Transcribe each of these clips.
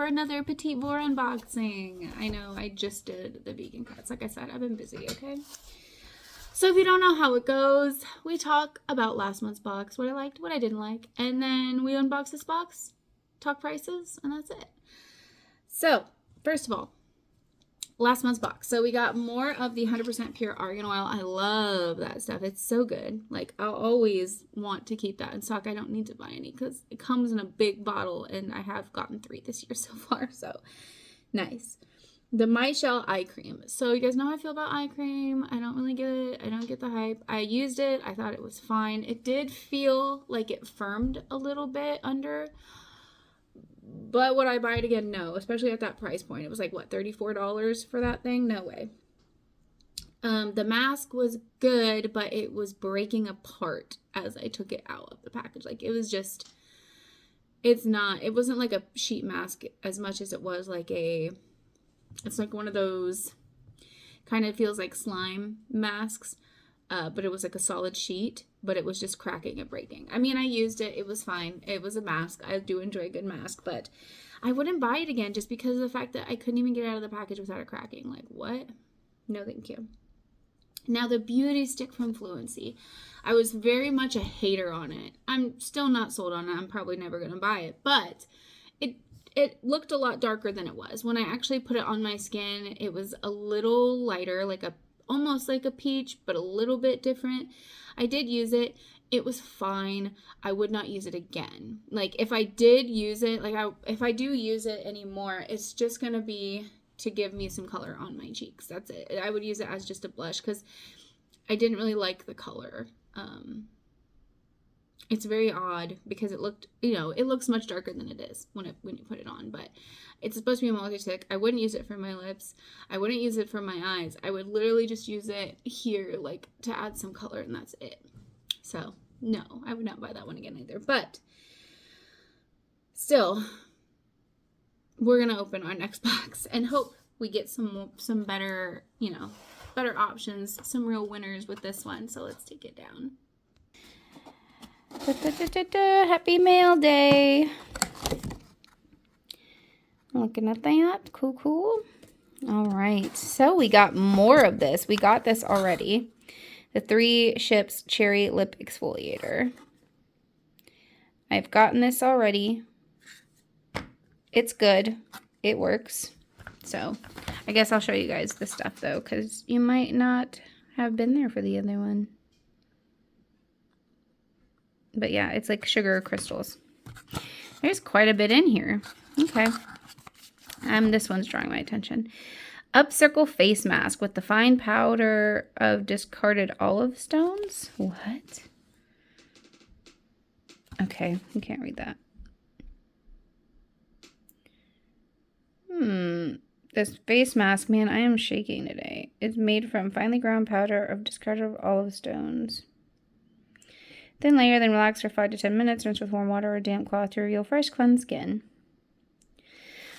another Petit Vour unboxing. I know I just did the vegan cuts. Like I said, I've been busy, okay? So if you don't know how it goes, we talk about last month's box, what I liked, what I didn't like, and then we unbox this box, talk prices, and that's it. So, first of all, last month's box. So we got more of the 100% pure argan oil. I love that stuff. It's so good. Like, I'll always want to keep that in stock. I don't need to buy any because it comes in a big bottle, and I have gotten 3 this year so far. So, nice. The My Shell eye cream. So you guys know how I feel about eye cream. I don't really get it. I don't get the hype. I used it. I thought it was fine. It did feel like it firmed a little bit under. But would I buy it again? No, especially at that price point. It was like, what, $34 for that thing? No way. The mask was good, but it was breaking apart as I took it out of the package. Like, it was just, it wasn't like a sheet mask as much as it was like it's like one of those, kind of feels like slime masks, but it was like a solid sheet, but it was just cracking and breaking. I mean, I used it. It was fine. It was a mask. I do enjoy a good mask, but I wouldn't buy it again just because of the fact that I couldn't even get it out of the package without it cracking. Like, what? No, thank you. Now, the Beauty Stick from Fluency. I was very much a hater on it. I'm still not sold on it. I'm probably never going to buy it, but it looked a lot darker than it was. When I actually put it on my skin, it was a little lighter, almost like a peach, but a little bit different. I did use it. It was fine. I would not use it again. Like, if I did use it, if I do use it anymore, it's just going to be to give me some color on my cheeks. That's it. I would use it as just a blush because I didn't really like the color. It's very odd because it looks much darker than it is when you put it on, but it's supposed to be a multi-stick. I wouldn't use it for my lips. I wouldn't use it for my eyes. I would literally just use it here, like, to add some color, and that's it. So, no, I would not buy that one again either, but still, we're going to open our next box and hope we get some better, better options, some real winners with this one. So let's take it down. Happy mail day. Looking at that. Cool. All right. So we got more of this. We got this already. The 3 Ships Cherry Lip Exfoliator. I've gotten this already. It's good. It works. So I guess I'll show you guys the stuff though, because you might not have been there for the other one. But yeah, it's like sugar crystals. There's quite a bit in here. Okay. This one's drawing my attention. Upcircle face mask with the fine powder of discarded olive stones. What? Okay, you can't read that. This face mask, man, I am shaking today. It's made from finely ground powder of discarded olive stones. Thin layer, then relax for 5 to 10 minutes. Rinse with warm water or damp cloth to reveal fresh, cleansed skin.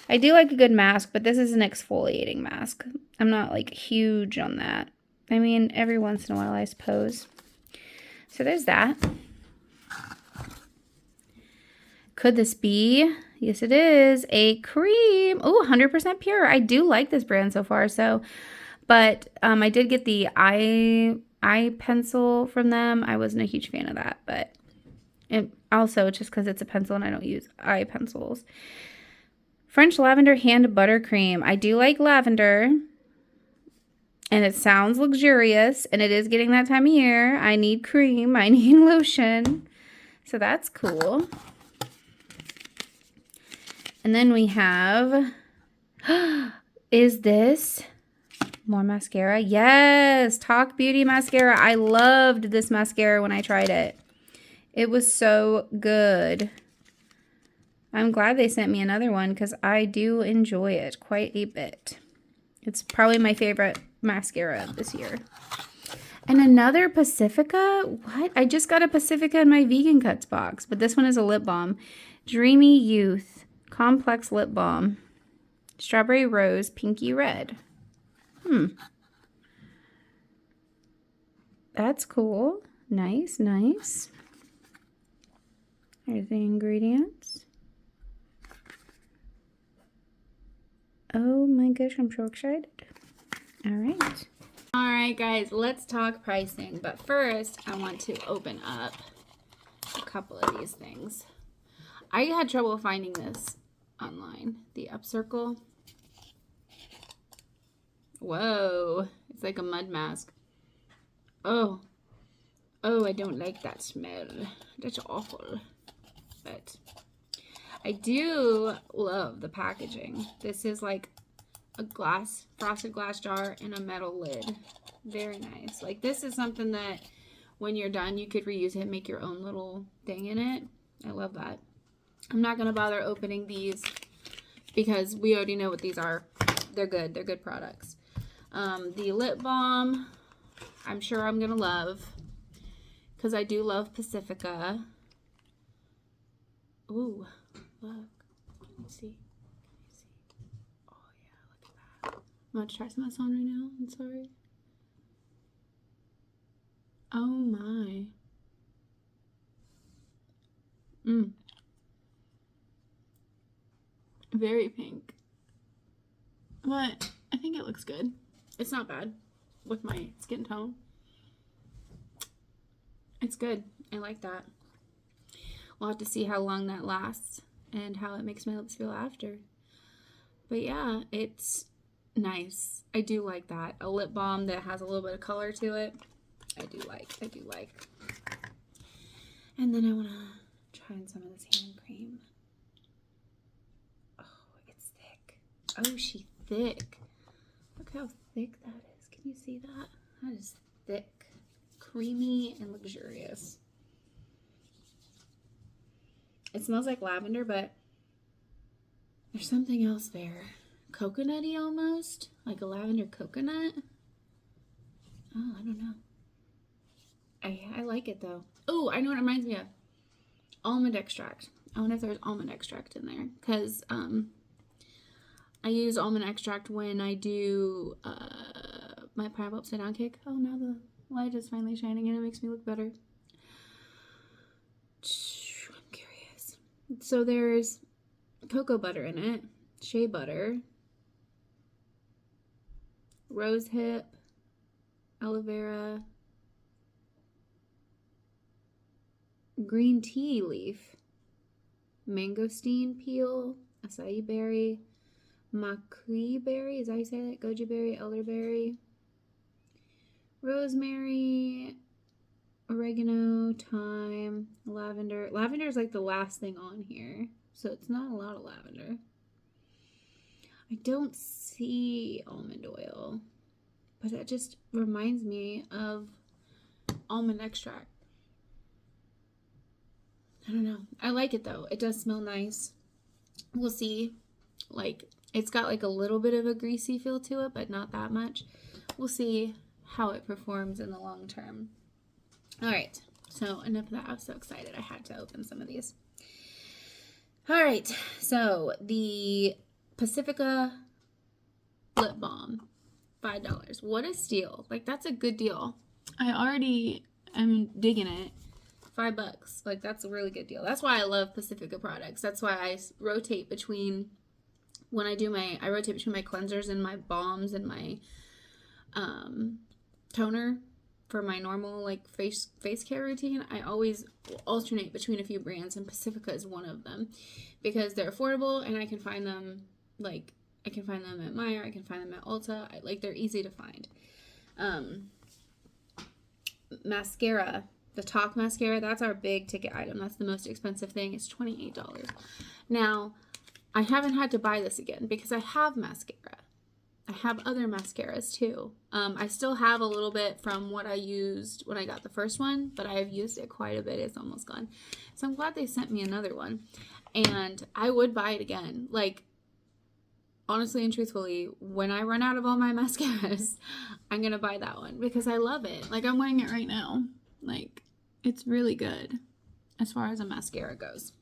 I do like a good mask, but this is an exfoliating mask. I'm not, like, huge on that. I mean, every once in a while, I suppose. So there's that. Could this be? Yes, it is. A cream. Oh, 100% pure. I do like this brand so far. But I did get the eye pencil from them. I wasn't a huge fan of that, but also just because it's a pencil and I don't use eye pencils. French Lavender Hand Buttercream. I do like lavender, and it sounds luxurious, and it is getting that time of year. I need cream. I need lotion. So that's cool. And then we have, is this more mascara? Yes, Talk Beauty mascara. I loved this mascara when I tried it. It was so good. I'm glad they sent me another one because I do enjoy it quite a bit. It's probably my favorite mascara this year. And another Pacifica. What? I just got a Pacifica in my Vegan Cuts box, but this one is a lip balm. Dreamy Youth Complex Lip Balm. Strawberry Rose Pinky Red. That's cool. Nice. Here's the ingredients. Oh my gosh, I'm so excited. All right. All right, guys, let's talk pricing. But first, I want to open up a couple of these things. I had trouble finding this online. The Upcircle. Whoa, it's like a mud mask. Oh, I don't like that smell. That's awful. But I do love the packaging. This is like a frosted glass jar and a metal lid. Very nice. Like, this is something that when you're done, you could reuse it and make your own little thing in it. I love that. I'm not going to bother opening these because we already know what these are. They're good. They're good products. The lip balm, I'm sure I'm going to love because I do love Pacifica. Ooh, look. Can you see? Oh, yeah, look at that. I'm going to try some of this on right now. I'm sorry. Oh, my. Very pink. But I think it looks good. It's not bad with my skin tone. It's good. I like that. We'll have to see how long that lasts and how it makes my lips feel after. But yeah, it's nice. I do like that. A lip balm that has a little bit of color to it. I do like. And then I want to try on some of this hand cream. Oh, it's thick. Oh, she's thick. Look how thick that is. Can you see that? That is thick. Creamy and luxurious. It smells like lavender, but there's something else there. Coconutty almost. Like a lavender coconut. Oh, I don't know. I like it though. Oh, I know what it reminds me of. Almond extract. I wonder if there's almond extract in there. Because I use almond extract when I do my pineapple upside down cake. Oh, now the light is finally shining and it makes me look better. I'm curious. So there's cocoa butter in it, shea butter, rose hip, aloe vera, green tea leaf, mangosteen peel, acai berry, maqui berry, is that how you say that? Goji berry, elderberry, rosemary, oregano, thyme, lavender. Lavender is like the last thing on here, so it's not a lot of lavender. I don't see almond oil, but that just reminds me of almond extract. I don't know. I like it though. It does smell nice. We'll see. Like, it's got like a little bit of a greasy feel to it, but not that much. We'll see how it performs in the long term. All right. So enough of that. I was so excited. I had to open some of these. All right. So the Pacifica lip balm, $5. What a steal. Like, that's a good deal. I already am digging it. $5. Like, that's a really good deal. That's why I love Pacifica products. That's why I rotate between I rotate between my cleansers and my balms and my toner for my normal like face care routine. I always alternate between a few brands, and Pacifica is one of them because they're affordable and I can find them at Meijer, I can find them at Ulta. They're easy to find. Mascara. The Talk mascara, that's our big ticket item. That's the most expensive thing. It's $28. Now, I haven't had to buy this again because I have mascara. I have other mascaras too. I still have a little bit from what I used when I got the first one, but I have used it quite a bit. It's almost gone. So I'm glad they sent me another one. And I would buy it again. Like, honestly and truthfully, when I run out of all my mascaras, I'm going to buy that one because I love it. Like, I'm wearing it right now. Like, it's really good as far as a mascara goes.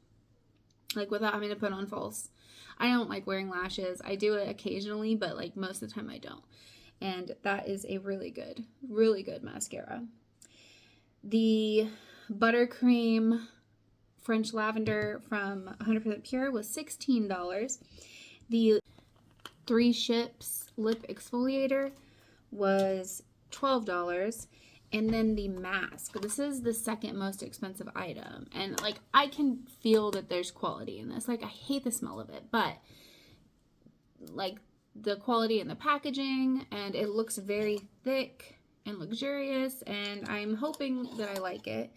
Like, without having to put on false. I don't like wearing lashes. I do it occasionally, but like most of the time I don't. And that is a really good mascara. The buttercream French lavender from 100% Pure was $16. The 3 Ships lip exfoliator was $12. And then the mask. This is the second most expensive item. And like, I can feel that there's quality in this. Like, I hate the smell of it, but like the quality in the packaging, and it looks very thick and luxurious, and I'm hoping that I like it.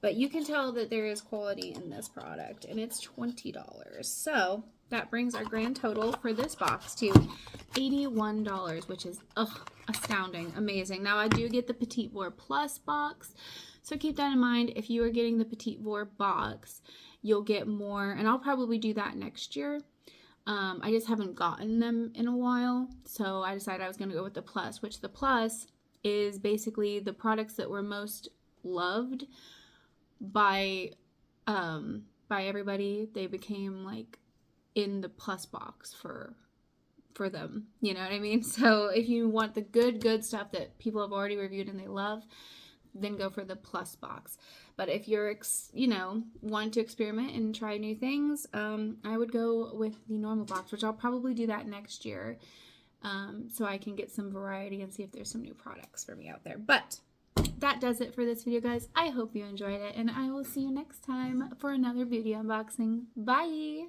But you can tell that there is quality in this product, and it's $20. So that brings our grand total for this box to $81, which is astounding, amazing. Now, I do get the Petit Vour Plus box, so keep that in mind. If you are getting the Petit Vour box, you'll get more, and I'll probably do that next year. I just haven't gotten them in a while, so I decided I was going to go with the Plus, which the Plus is basically the products that were most loved by everybody. They became like in the Plus box for them, you know what I mean? So if you want the good stuff that people have already reviewed and they love, then go for the Plus box. But if you're want to experiment and try new things, I would go with the normal box, which I'll probably do that next year, so I can get some variety and see if there's some new products for me out there. But that does it for this video, guys. I hope you enjoyed it, and I will see you next time for another beauty unboxing. Bye!